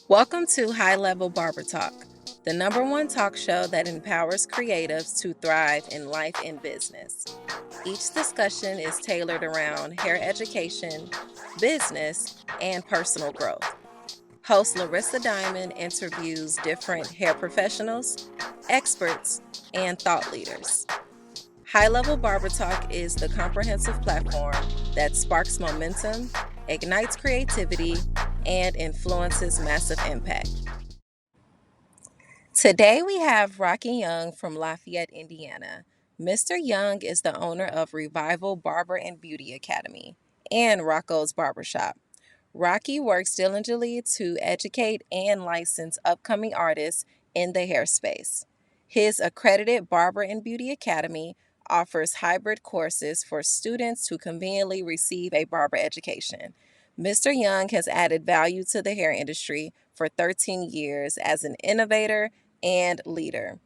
Welcome to High Level Barber Talk, the number one talk show that empowers creatives to thrive in life and business. Each discussion is tailored around hair education, business, and personal growth. Host Larissa Diamond interviews different hair professionals, experts, and thought leaders. High Level Barber Talk is the comprehensive platform that sparks momentum, ignites creativity, and influences massive impact. Today we have Rocky Young from Lafayette, Indiana. Mr. Young is the owner of Revival Barber and Beauty Academy and Rocco's Barbershop. Rocky works diligently to educate and license upcoming artists in the hair space. His accredited Barber and Beauty Academy offers hybrid courses for students to conveniently receive a barber education. Mr. Young has added value to the hair industry for 13 years as an innovator and leader.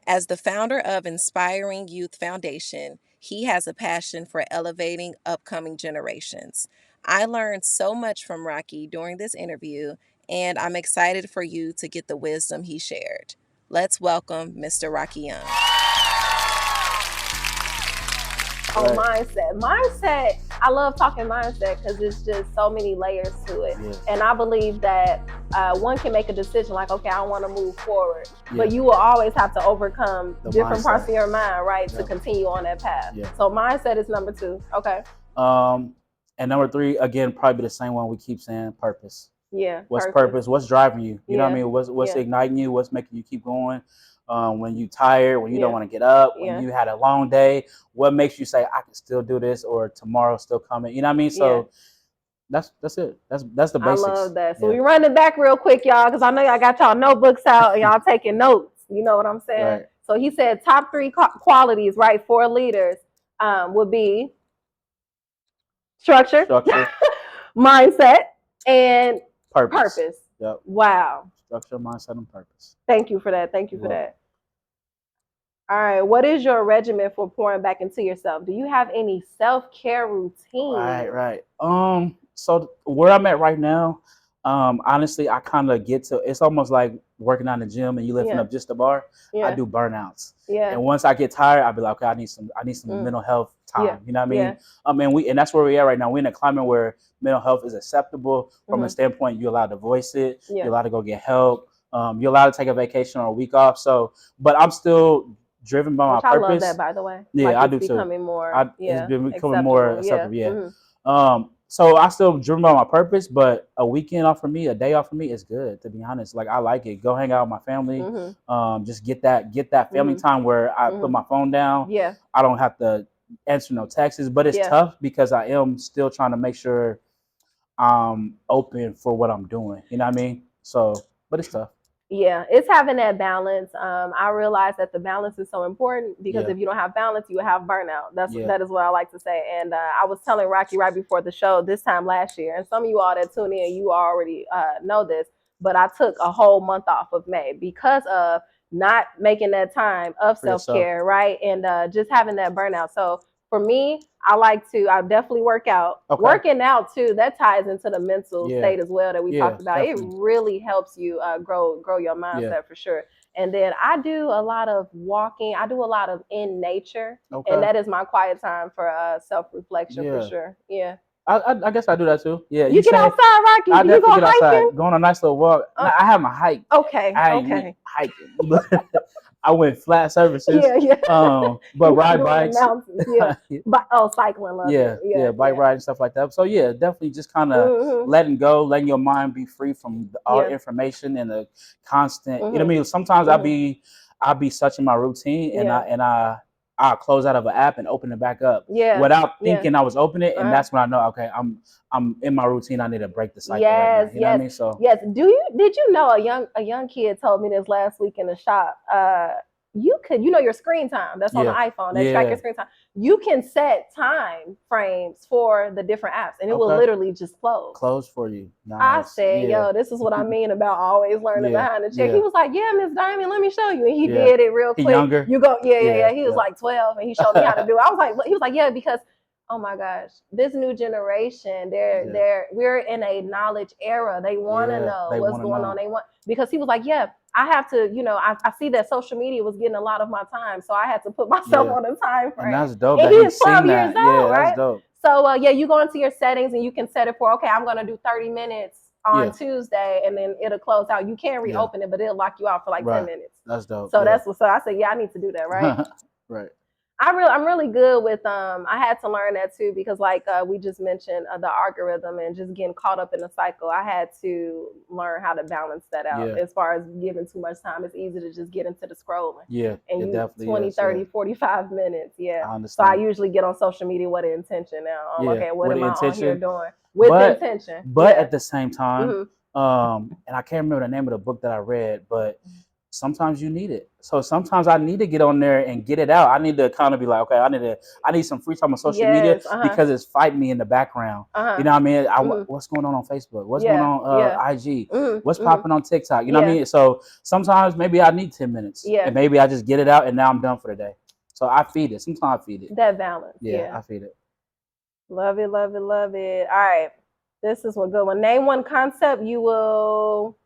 As the founder of Inspiring Youth Foundation, he has a passion for elevating upcoming generations. I learned so much from Rocky during this interview, and I'm excited for you to get the wisdom he shared. Let's welcome Mr. Rocky Young. Oh, mindset. I love talking mindset because it's just so many layers to it. Yes. And I believe that one can make a decision like, okay, I want to move forward. Yeah. But you will always have to overcome The different mindset. parts of your mind, right, Yeah. to continue on that path. Yeah. So mindset is number 2. Okay. And number 3, again, probably the same one we keep saying: purpose. Yeah. What's purpose? What's driving you? You know what I Yeah. mean? What's Yeah. igniting you? What's making you keep going? When you tired, when you Yeah. don't want to get up, Yeah. when you had a long day, what makes you say I can still do this, or tomorrow's still coming? You know what I mean? So that's it. That's the I basics. love that. So Yeah. we run it back real quick, y'all, because I know y'all got y'all notebooks out and y'all taking notes. You know what I'm saying? Right. So he said top 3 qualities, right, for leaders would be structure. Mindset, and purpose. Yep. Wow. Structure, mindset, and purpose. Thank you for that. Thank you for that. All right. What is your regimen for pouring back into yourself? Do you have any self-care routine? Right. So where I'm at right now, honestly, I kind of get to. It's almost like working out in the gym and you lifting up just the bar. Yeah. I do burnouts. Yeah. And once I get tired, I'll be like, okay, I need some mental health time. Yeah. You know what I mean? Yeah. And that's where we are right now. We're in a climate where mental health is acceptable from a standpoint. You're allowed to voice it. Yeah. You're allowed to go get help. You're allowed to take a vacation or a week off. So, but I'm still driven by my purpose. I love that, by the way. Yeah, like I do it's too. Becoming more, It's been becoming more acceptable. Yeah. So I still driven by my purpose, but a weekend off for me, a day off for me is good, to be honest. Like, I like it. Go hang out with my family. Just get that family time where I put my phone down. Yeah. I don't have to answer no texts, but it's tough because I am still trying to make sure I'm open for what I'm doing. You know what I mean? So, but it's tough. Yeah, it's having that balance. I realize that the balance is so important because if you don't have balance, you will have burnout. That is what I like to say. And I was telling Rocky right before the show this time last year, and some of you all that tune in, you already know this, but I took a whole month off of May because of not making that time of self-care, right? And just having that burnout. So for me, I definitely work out. Okay. Working out too, that ties into the mental state as well that we talked about. Definitely. It really helps you grow your mindset for sure. And then I do a lot of walking. I do a lot of in nature, and that is my quiet time for self-reflection for sure. Yeah. I guess I do that too. Yeah. You get outside, Rocky? I Do you go get hiking? outside, go on a nice little walk. I have my hike. Okay. I ain't hiking. I went flat surfaces. But ride bikes. Mountains, cycling. Bike ride and stuff like that. So yeah, definitely just kind of letting go, letting your mind be free from all information and the constant. You know what I mean? Sometimes I'll be such in my routine, and I'll close out of an app and open it back up without thinking I was opening it, and that's when I know, okay, I'm in my routine. I need to break the cycle right now. You know what I mean? So did you know a young kid told me this last week in the shop? You could, your screen time that's on the iPhone, that track your screen time. You can set time frames for the different apps, and it will literally just close for you. Nice. I said, yo, this is what I mean about always learning behind the chair. He was like, yeah, Miss Diamond, let me show you. And he did it real quick. He younger? You go, He was like 12, and he showed me how to do it. I was like, he was like, yeah, because oh my gosh, this new generation, we're in a knowledge era. They want to know what's going on. They want, because he was like, yeah, I have to, I see that social media was getting a lot of my time, so I had to put myself on a time frame. And that's dope. And he is 12 years old, right? That's dope. So you go into your settings and you can set it for, okay, I'm gonna do 30 minutes on Tuesday, and then it'll close out. You can't reopen it, but it'll lock you out for like 10 minutes. That's dope. So that's what. So I said, yeah, I need to do that, right? Right. I'm really good with I had to learn that too, because like we just mentioned the algorithm and just getting caught up in the cycle. I had to learn how to balance that out. As far as giving too much time, it's easy to just get into the scrolling. And you 20, 30, 45 minutes. So I usually get on social media with an intention now. Okay, what am I on here doing? With intention. But at the same time, and I can't remember the name of the book that I read, but sometimes you need it. So sometimes I need to get on there and get it out. I need to kind of be like, okay, I need some free time on social media because it's fighting me in the background. You know what I mean? What's going on Facebook? What's going on IG? What's popping on TikTok? You know what I mean? So sometimes maybe I need 10 minutes. And maybe I just get it out and now I'm done for the day. So I feed it. Sometimes I feed it. That balance. I feed it. Love it, love it, love it. All right. This is one good one. Name one concept you will...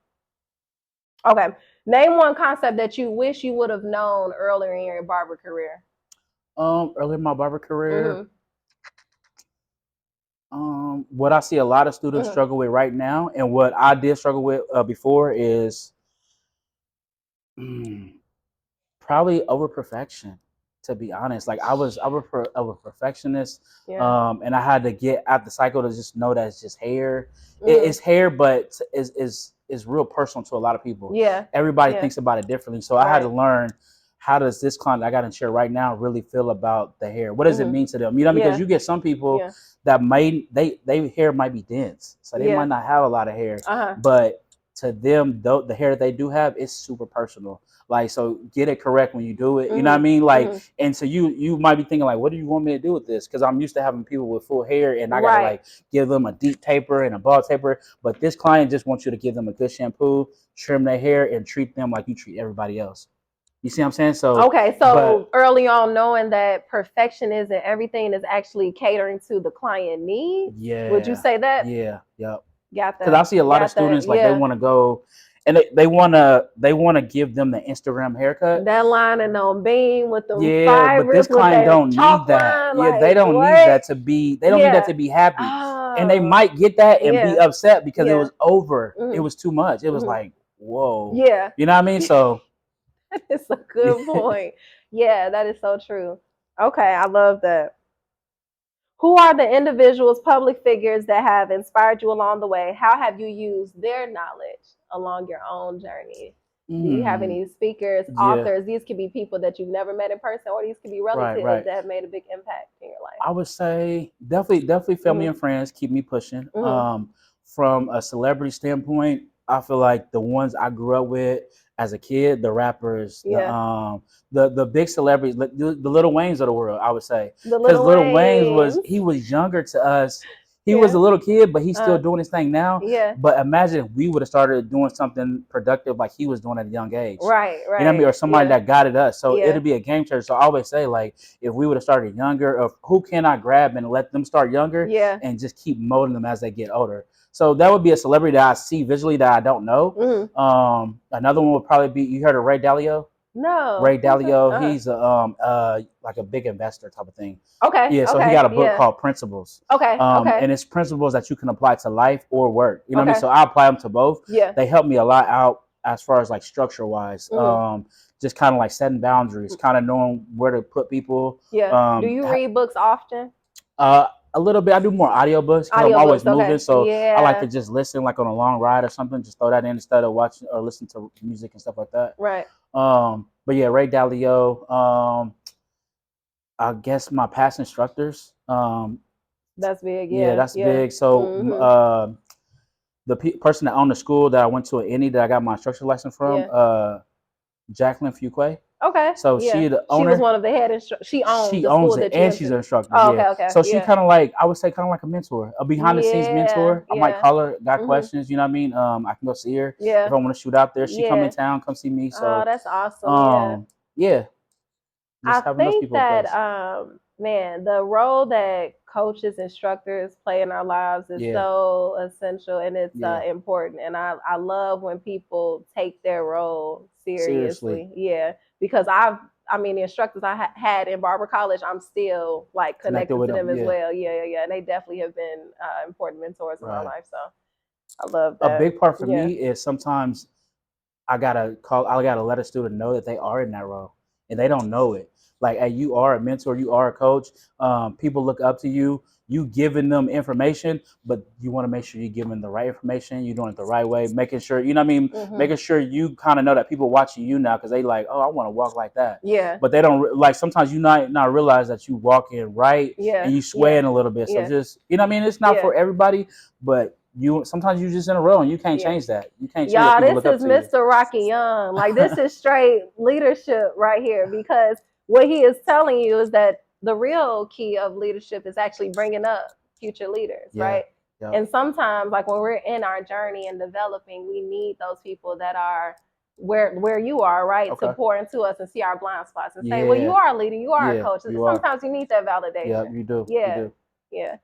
Okay. Name one concept that you wish you would have known earlier in your barber career. Earlier in my barber career, what I see a lot of students struggle with right now, and what I did struggle with before, is probably over perfection. To be honest, like I was a perfectionist, and I had to get out the cycle to just know that it's just hair. It's hair, but is real personal to a lot of people. Everybody thinks about it differently. So I had to learn, how does this client I got in chair right now really feel about the hair? What does it mean to them? You know, because you get some people that they hair might be dense, so they might not have a lot of hair, but to them, the hair that they do have is super personal. Like, so get it correct when you do it. You know what I mean? Like, and so you might be thinking like, what do you want me to do with this? Because I'm used to having people with full hair, and I gotta like give them a deep taper and a bald taper. But this client just wants you to give them a good shampoo, trim their hair, and treat them like you treat everybody else. You see what I'm saying? So early on, knowing that perfection isn't everything, is actually catering to the client needs. Would you say that? Yep. Got that. Because I see a lot of students like they want to go, and they want to give them the Instagram haircut. That line and on beam with the but this client don't need that. Like, they don't need that to be. They don't need that to be happy, and they might get that and be upset because it was over. It was too much. It was like, whoa. You know what I mean? So it's a good point. That is so true. Okay, I love that. Who are the individuals, public figures that have inspired you along the way? How have you used their knowledge along your own journey? Do you have any speakers, authors? These could be people that you've never met in person, or these could be relatives that have made a big impact in your life. I would say definitely family and friends keep me pushing. From a celebrity standpoint, I feel like the ones I grew up with as a kid, the rappers, the big celebrities, the Lil Waynes of the world, I would say. Because Lil Wayne was younger to us. He was a little kid, but he's still doing his thing now. But imagine if we would have started doing something productive like he was doing at a young age. Right. You know what I mean? Or somebody that guided us. So it'll be a game changer. So I always say, like, if we would have started younger, or who can I grab and let them start younger and just keep molding them as they get older. So that would be a celebrity that I see visually that I don't know. Another one would probably be, you heard of Ray Dalio? No. Ray Dalio, he's like a big investor type of thing. Okay. So he got a book called Principles. Okay. And it's principles that you can apply to life or work. You know what I mean? So I apply them to both. They help me a lot out as far as like structure wise. Just kind of like setting boundaries, kind of knowing where to put people. Do you read books often? A little bit. I do more audiobooks because I'm always moving. So I like to just listen, like on a long ride or something. Just throw that in instead of watching or listening to music and stuff like that. Right. But yeah, Ray Dalio. I guess my past instructors. That's big. That's big. So the person that owned the school that I went to at Indy that I got my instructor license from, Jacqueline Fuqua. Okay. So she the owner. She was one of the head instructors. She owns it, and she's an instructor. Okay. So she kind of like, I would say, kind of like a mentor, a behind the scenes mentor. I might call her, got questions. You know what I mean? I can go see her if I want to shoot out there. She come in town, come see me. So that's awesome. Yeah. I think that man, the role that coaches, instructors play in our lives is so essential, and it's important. And I love when people take their role seriously. Yeah, because I mean, the instructors I had in barber college, I'm still like connected to them as well. Yeah. And they definitely have been important mentors in my life. So I love that. A big part for me is sometimes I gotta let a student know that they are in that role and they don't know it. Like, hey, you are a mentor, you are a coach. People look up to you. You giving them information, but you want to make sure you're giving the right information. You're doing it the right way, making sure you know what I mean. Making sure you kind of know that people watching you now because they like, oh, I want to walk like that. Yeah. But they don't like. Sometimes you not realize that you walking right and you swaying a little bit. So just you know what I mean. It's not for everybody, but sometimes you just in a row and you can't change that. You can't change that. Y'all, this is Mr. Rocky Young. Like, this is straight leadership right here, because what he is telling you is that the real key of leadership is actually bringing up future leaders, right? And sometimes, like when we're in our journey and developing, we need those people that are where you are, right? To pour into us and see our blind spots and say, well, you are a leader, you are a coach. Sometimes you need that validation. Yeah, you do. Yeah. You do. Yeah.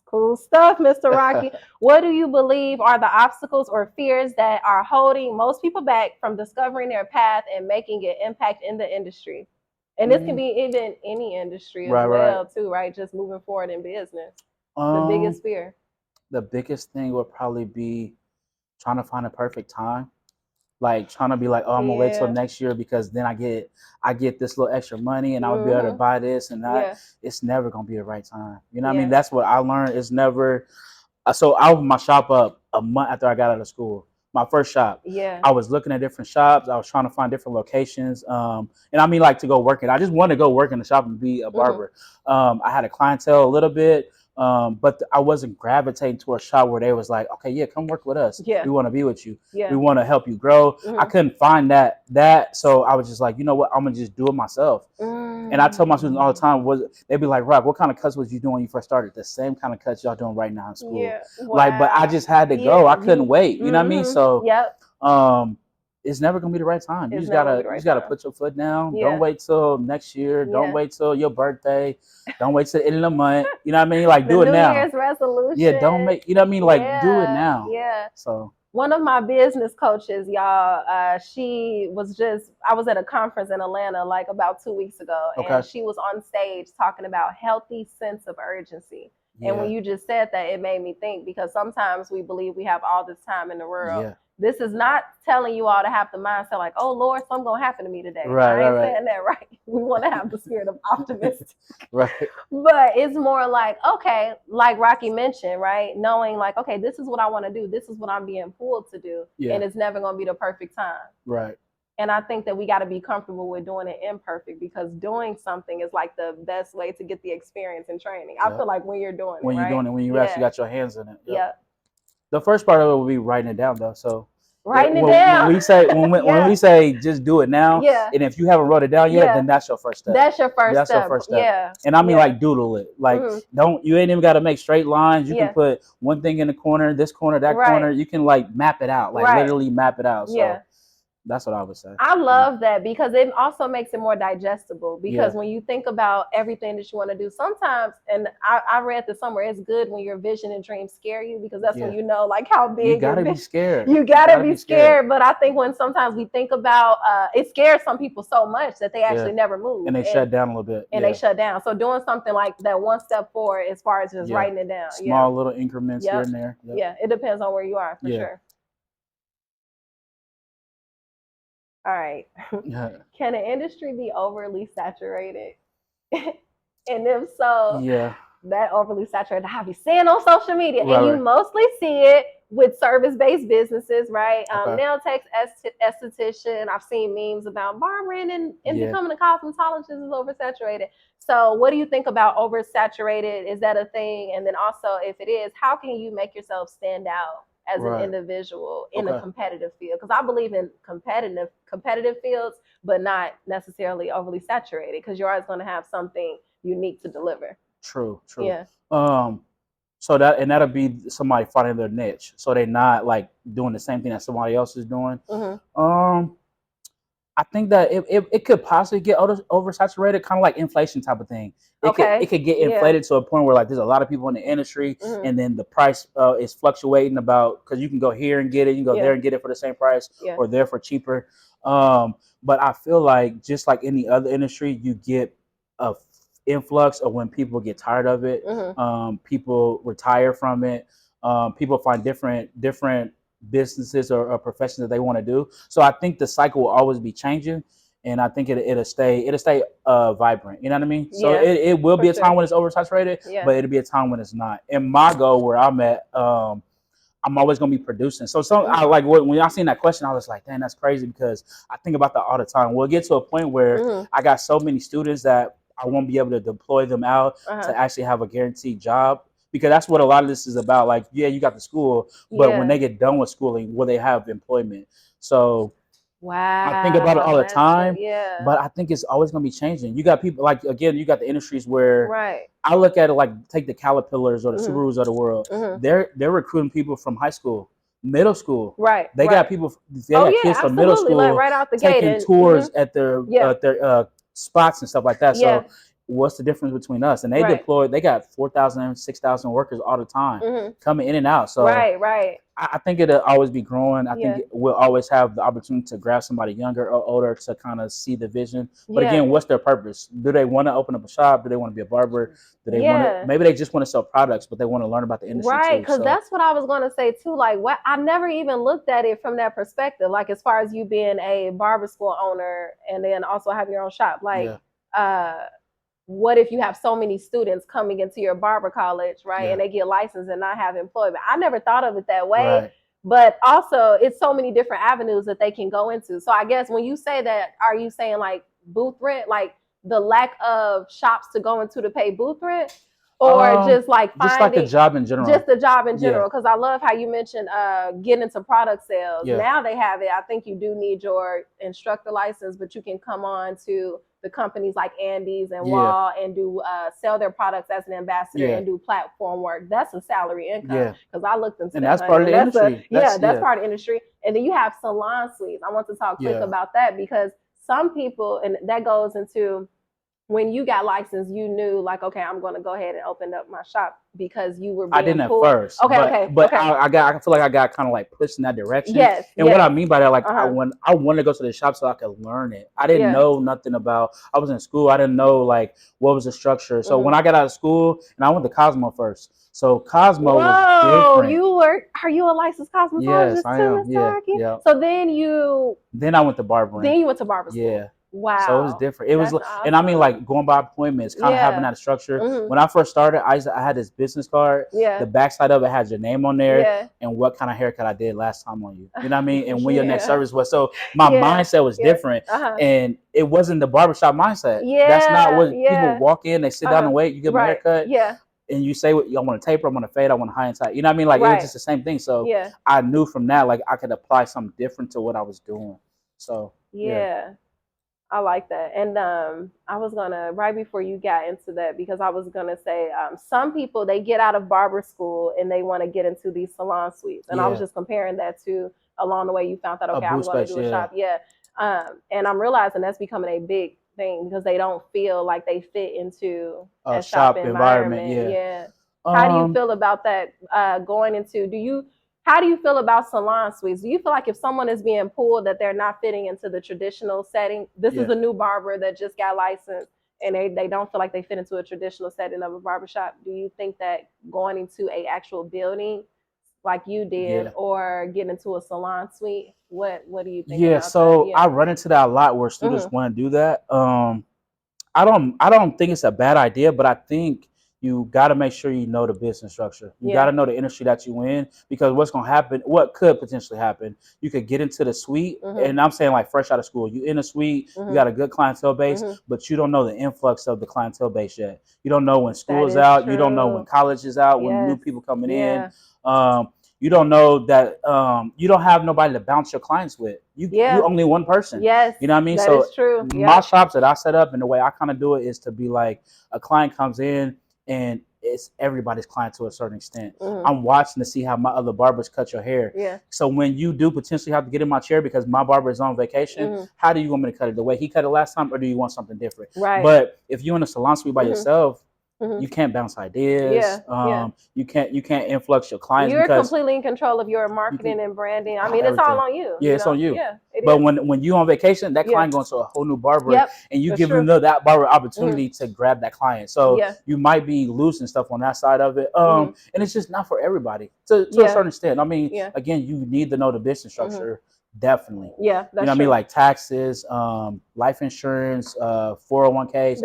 Cool stuff, Mr. Rocky. What do you believe are the obstacles or fears that are holding most people back from discovering their path and making an impact in the industry? And this can be even any industry as well, too, right? Just moving forward in business. The biggest fear. The biggest thing would probably be trying to find a perfect time. Like trying to be like, oh, I'm gonna wait till next year because then I get this little extra money and I'll be able to buy this and that. It's never gonna be the right time. You know what I mean? That's what I learned. It's never. So I opened my shop up a month after I got out of school. My first shop. I was looking at different shops. I was trying to find different locations. And I mean, like to go work it. I just wanted to go work in the shop and be a barber. I had a clientele a little bit. But I wasn't gravitating to a shop where they was like, okay, yeah, come work with us. We want to be with you. We want to help you grow. I couldn't find that. So I was just like, you know what? I'm going to just do it myself. And I tell my students all the time, they'd be like, Rob, what kind of cuts was you doing when you first started? The same kind of cuts y'all doing right now in school. Like, but I just had to go. I couldn't wait. You know what I mean? So, it's never gonna be the right time. You just gotta put your foot down. Don't wait till next year. Don't wait till your birthday. Don't wait till the end of the month. You know what I mean? Like, do it now. New Year's resolution. Yeah, don't make. You know what I mean? Like, do it now. Yeah. So one of my business coaches, y'all, I was at a conference in Atlanta like about 2 weeks ago, and she was on stage talking about healthy sense of urgency. And when you just said that, it made me think, because sometimes we believe we have all this time in the world. This is not telling you all to have the mindset like, oh, Lord, something's going to happen to me today. I ain't saying that, right? We want to have the spirit of optimism. Right. But it's more like, okay, like Rocky mentioned, right? Knowing like, okay, this is what I want to do. This is what I'm being pulled to do. And it's never going to be the perfect time. Right. And I think that we got to be comfortable with doing it imperfect, because doing something is like the best way to get the experience and training. I feel like when you're doing it, when you actually got your hands in it. Yeah. The first part of it will be writing it down, though. So writing it down. When we say just do it now, and if you haven't wrote it down yet, then that's your first step. That's your first step. Yeah. And I mean, like, doodle it. Like, you ain't even got to make straight lines. You can put one thing in the corner, this corner, that corner. You can like map it out, like literally map it out. So that's what I would say. I love that, because it also makes it more digestible. Because when you think about everything that you want to do, sometimes, and I read this somewhere, it's good when your vision and dreams scare you, because that's when you know like how big you gotta be scared. You gotta be scared. But I think when sometimes we think about it scares some people so much that they actually never move. And they shut down a little bit. And they shut down. So doing something like that one step forward as far as just writing it down. Small little increments here and there. Yeah, it depends on where you are for sure. All right. Can an industry be overly saturated? And if so, that overly saturated, have you seen on social media? And you mostly see it with service-based businesses, right? Nail techs, esthetician. I've seen memes about barbering and becoming a cosmetologist is oversaturated. So what do you think about oversaturated? Is that a thing? And then also, if it is, how can you make yourself stand out as an individual in a competitive field? Because I believe in competitive fields, but not necessarily overly saturated, because you're always going to have something unique to deliver. True. Yeah. So that'll be somebody finding their niche, so they're not like doing the same thing that somebody else is doing. I think that it could possibly get oversaturated, kind of like inflation type of thing. It could get inflated to a point where like there's a lot of people in the industry, and then the price is fluctuating about because you can go here and get it, you can go there and get it for the same price, or there for cheaper. But I feel like just like any other industry, you get a influx of when people get tired of it. People retire from it. People find different businesses or professions that they want to do. So I think the cycle will always be changing, and I think it'll stay vibrant. You know what I mean? So it will be a time when it's oversaturated, but it'll be a time when it's not. And my goal where I'm at, I'm always gonna be producing. So I like when I seen that question, I was like, "Dang, that's crazy," because I think about that all the time. We'll get to a point where I got so many students that I won't be able to deploy them out to actually have a guaranteed job. Because that's what a lot of this is about. Like, yeah, you got the school, but when they get done with schooling, will they have employment? So I think about it all the time, but I think it's always going to be changing. You got people like, again, you got the industries where I look at it like take the Caterpillars or the Subarus of the world. They're recruiting people from high school, middle school. They got people. They got kids from middle school like right out the taking gate tours at their spots and stuff like that. So what's the difference between us? And they deployed. They got 4,000, 6,000 workers all the time coming in and out. So I think it'll always be growing. I think we'll always have the opportunity to grab somebody younger or older to kind of see the vision. But again, what's their purpose? Do they want to open up a shop? Do they want to be a barber? Do they want to? Maybe they just want to sell products, but they want to learn about the industry too. Because that's what I was going to say too. Like, what I never even looked at it from that perspective. Like, as far as you being a barber school owner and then also having your own shop, like, what if you have so many students coming into your barber college, and they get licensed and not have employment? I never thought of it that way. But also, it's so many different avenues that they can go into. So I guess when you say that, are you saying like booth rent, like the lack of shops to go into to pay booth rent? Or just like a job in general. Just a job in general. Because I love how you mentioned getting into product sales. Now they have it. I think you do need your instructor license, but you can come on to the companies like Andy's and Wall and do sell their products as an ambassador and do platform work. That's a salary income. Because I looked into and that's part of the industry. That's part of the industry. And then you have salon suites. I want to talk quick about that because some people, and that goes into when you got licensed, you knew like, okay, I'm going to go ahead and open up my shop because you were being I didn't at first. But I feel like I got kind of like pushed in that direction. And what I mean by that, like I wanted to go to the shop so I could learn it. I didn't know nothing about, I was in school. I didn't know like what was the structure. So when I got out of school, and I went to Cosmo first. So Cosmo was different. Are you a licensed cosmetologist? Yes, I am. Yeah. So then I went to barbering. Then you went to barber school. Yeah. Wow. So it was different. It was, awesome. And I mean, like going by appointments, kind of having that structure. When I first started, I had this business card. The backside of it had your name on there and what kind of haircut I did last time on you. You know what I mean? And when your next service was. So my mindset was different, and it wasn't the barbershop mindset. That's not what people walk in. They sit down and wait. You give them a haircut. And you say, I want to taper, I want to fade, I want to high and tight. You know what I mean? Like it was just the same thing. So I knew from that, like I could apply something different to what I was doing. So I like that. And I was going to, right before you got into that, because I was going to say, some people, they get out of barber school and they want to get into these salon suites. And I was just comparing that to along the way you found that, okay, I'm going to do a shop. And I'm realizing that's becoming a big thing because they don't feel like they fit into a shop environment. How do you feel about that going into, how do you feel about salon suites? Do you feel like if someone is being pulled that they're not fitting into the traditional setting? This is a new barber that just got licensed and they don't feel like they fit into a traditional setting of a barbershop. Do you think that going into a actual building like you did or getting into a salon suite, what do you think about that? I run into that a lot where students want to do that. I don't think it's a bad idea, but I think you got to make sure you know the business structure. You got to know the industry that you in, because what's going to happen, what could potentially happen, you could get into the suite, and I'm saying like fresh out of school, you in a suite, you got a good clientele base, but you don't know the influx of the clientele base yet. You don't know when school is out, you don't know when college is out, when new people coming in. You don't know that you don't have nobody to bounce your clients with. You only one person. You know what I mean? That is true. My shops that I set up and the way I kind of do it is to be like a client comes in and it's everybody's client to a certain extent. I'm watching to see how my other barbers cut your hair. Yeah. So when you do potentially have to get in my chair because my barber is on vacation, how do you want me to cut it? The way he cut it last time, or do you want something different? Right. But if you're in a salon suite by yourself, you can't bounce ideas. You can't influx your clients. You're because completely in control of your marketing and branding. I mean, everything. It's all on you. Yeah, it's on you. Yeah, but when you on vacation, that client going to a whole new barber, and you give them that barber opportunity to grab that client. So you might be losing stuff on that side of it. And it's just not for everybody to a certain extent. I mean, again, you need to know the business structure. Definitely. Yeah, that's you know what I mean? Like taxes, life insurance, 401ks.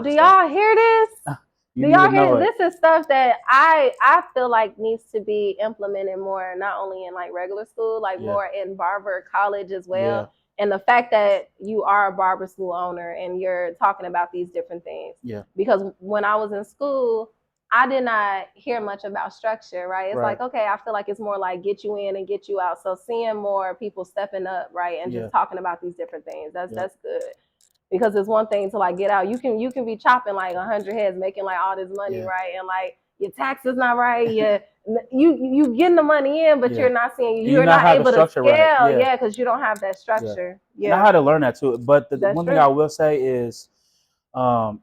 Do y'all hear this? Do y'all hear this? This is stuff that I feel like needs to be implemented more, not only in like regular school, like more in barber college as well. Yeah. And the fact that you are a barber school owner and you're talking about these different things. Yeah. Because when I was in school, I did not hear much about structure, right? It's like, okay, I feel like it's more like get you in and get you out. So seeing more people stepping up, right, and just talking about these different things, that's good. Because it's one thing to like get out. You can be chopping like 100 heads, making like all this money, right? And like your taxes not right. You getting the money in, but you're not seeing you're not able to scale. Right. Because you don't have that structure. Yeah. And I had to learn that too. But the one thing I will say is,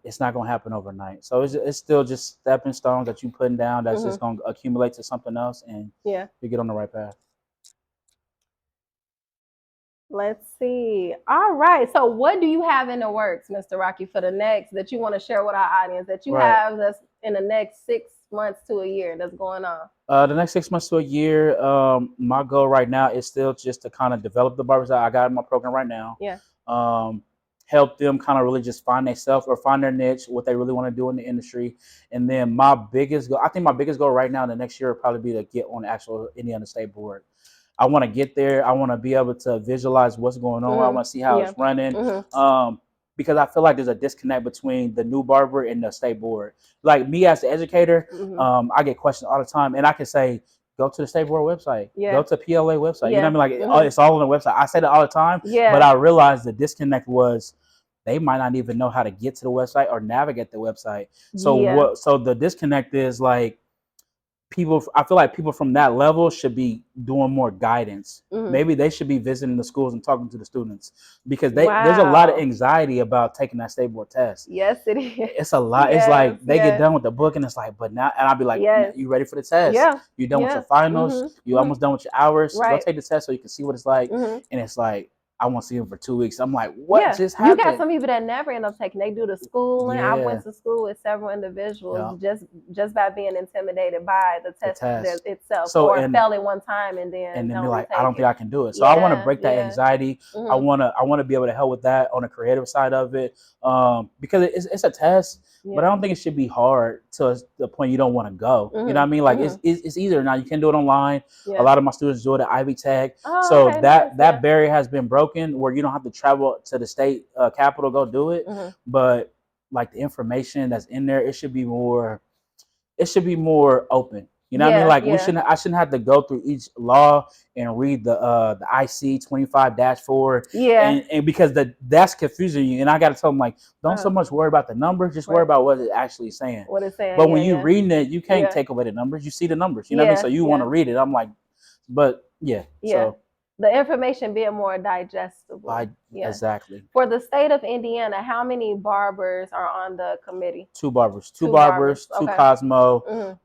it's not going to happen overnight. So it's still just stepping stones that you putting down. That's just going to accumulate to something else, and you get on the right path. Let's see. All right. So what do you have in the works, Mr. Rocky, for the next that you want to share with our audience that you have that's in the next 6 months to a year that's going on? The next 6 months to a year, my goal right now is still just to kind of develop the barbers that I got in my program right now. Yeah. Help them kind of really just find themselves or find their niche, what they really want to do in the industry. And then my biggest goal, I think my biggest goal right now in the next year will probably be to get on the actual Indiana State Board. I want to get there. I want to be able to visualize what's going on. I want to see how it's running. Because I feel like there's a disconnect between the new barber and the state board. Like me as the educator, I get questions all the time, and I can say, go to the state board website, go to PLA website. You know what I mean? Like it's all on the website. I say that all the time, but I realized the disconnect was they might not even know how to get to the website or navigate the website. So so the disconnect is like, I feel like people from that level should be doing more guidance. Maybe they should be visiting the schools and talking to the students, because there's a lot of anxiety about taking that state board test. Yes, it is. It's a lot. It's like they get done with the book and it's like, but now, and I'll be like, you ready for the test? Yeah. You done with your finals? You almost done with your hours? Go take the test so you can see what it's like. And it's like, I want to see him for 2 weeks. I'm like, what just happened? You got some people that never end up taking. They do the schooling. I went to school with several individuals just by being intimidated by the test itself, or failing one time and then be like, I don't think I can do it. So I want to break that anxiety. I want to be able to help with that on the creative side of it, because it's a test. But I don't think it should be hard to the point you don't want to go. You know what I mean? Like it's easier now. You can do it online. A lot of my students do it at Ivy Tech. So that barrier has been broken, where you don't have to travel to the state capital to go do it. But like the information that's in there, it should be more open. You know what I mean? Like I shouldn't have to go through each law and read the IC 25-4. And because that's confusing you. And I got to tell them, like, don't so much worry about the numbers, just worry about what it's actually saying. What it's saying. But when you reading it, you can't take away the numbers. You see the numbers. You know what I mean? So you want to read it. I'm like, but so the information being more digestible. Exactly. For the state of Indiana, how many barbers are on the committee? Two barbers, two Cosmo,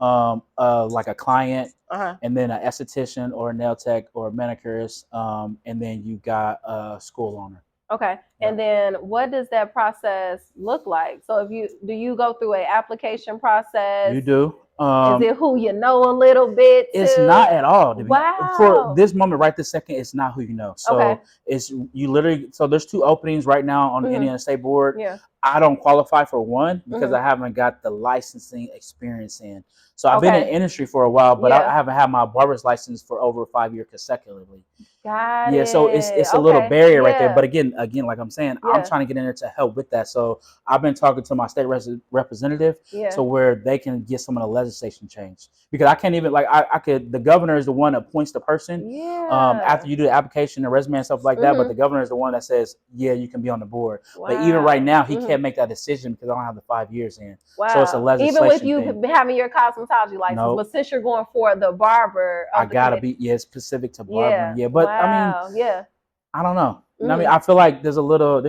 like a client, and then an esthetician or a nail tech or a manicurist, and then you got a school owner. Okay. And then what does that process look like? So do you go through an application process? You do. Is it who you know a little bit? It's not at all. Wow. For this moment, right this second, it's not who you know. So it's you literally. So there's 2 openings right now on the Indiana State Board. I don't qualify for one because I haven't got the licensing experience in. So I've been in the industry for a while, but I haven't had my barber's license for over 5 years consecutively. Got it. So it's a little barrier right there. But again, like I'm saying, I'm trying to get in there to help with that. So I've been talking to my state representative to where they can get some of the legislation change, because I can't even like I could, the governor is the one that appoints the person. Yeah. After you do the application and resume and stuff like that, but the governor is the one that says, yeah, you can be on the board. Wow. But even right now, he can't make that decision because I don't have the 5 years in. Wow. So it's a legislation even with you thing. having your cosmetology license, Nope. but since you're going for the barber, I gotta be specific to barbering. Yeah, but wow. I mean, I don't know. Mm-hmm. I mean, I feel like there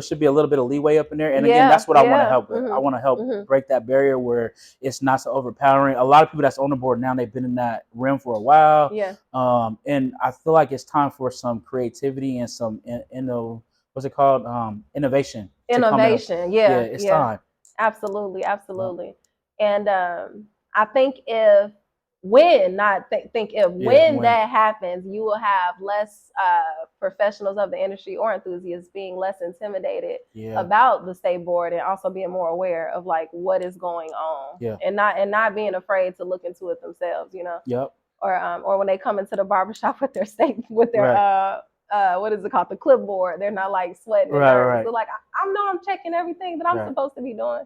should be a little bit of leeway up in there. And again, that's what I want to help with. I want to help break that barrier where it's not so overpowering. A lot of people that's on the board now, they've been in that realm for a while. Yeah. And I feel like it's time for some creativity and some what's it called? Innovation. Innovation. Yeah. It's time. Absolutely. Absolutely. And I think if when that happens, you will have less professionals of the industry or enthusiasts being less intimidated about the state board, and also being more aware of like what is going on, and not being afraid to look into it themselves, you know. Yep. Or when they come into the barbershop with their what is it called, the clipboard, they're not like sweating and nervous. So like I'm checking everything that I'm supposed to be doing.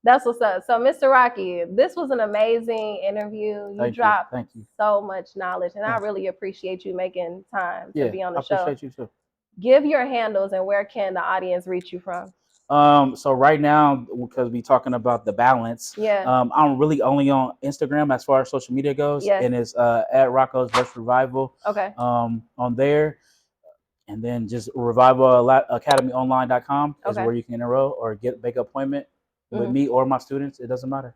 That's what's up. So, Mr. Rocky, this was an amazing interview. You dropped so much knowledge, and I really appreciate you making time to be on the show. I appreciate you too. Give your handles, and where can the audience reach you from? So right now, because we're talking about the balance, I'm really only on Instagram as far as social media goes, and it's at Rocco's Barber Revival. Okay. On there, and then just revivalacademyonline.com is where you can enroll or make an appointment with me or my students. It doesn't matter.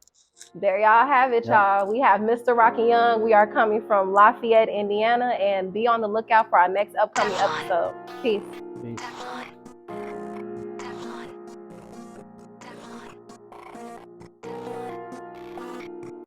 There y'all have it, y'all. We have Mr. Rocky Young. We are coming from Lafayette, Indiana, and be on the lookout for our next upcoming episode. Peace.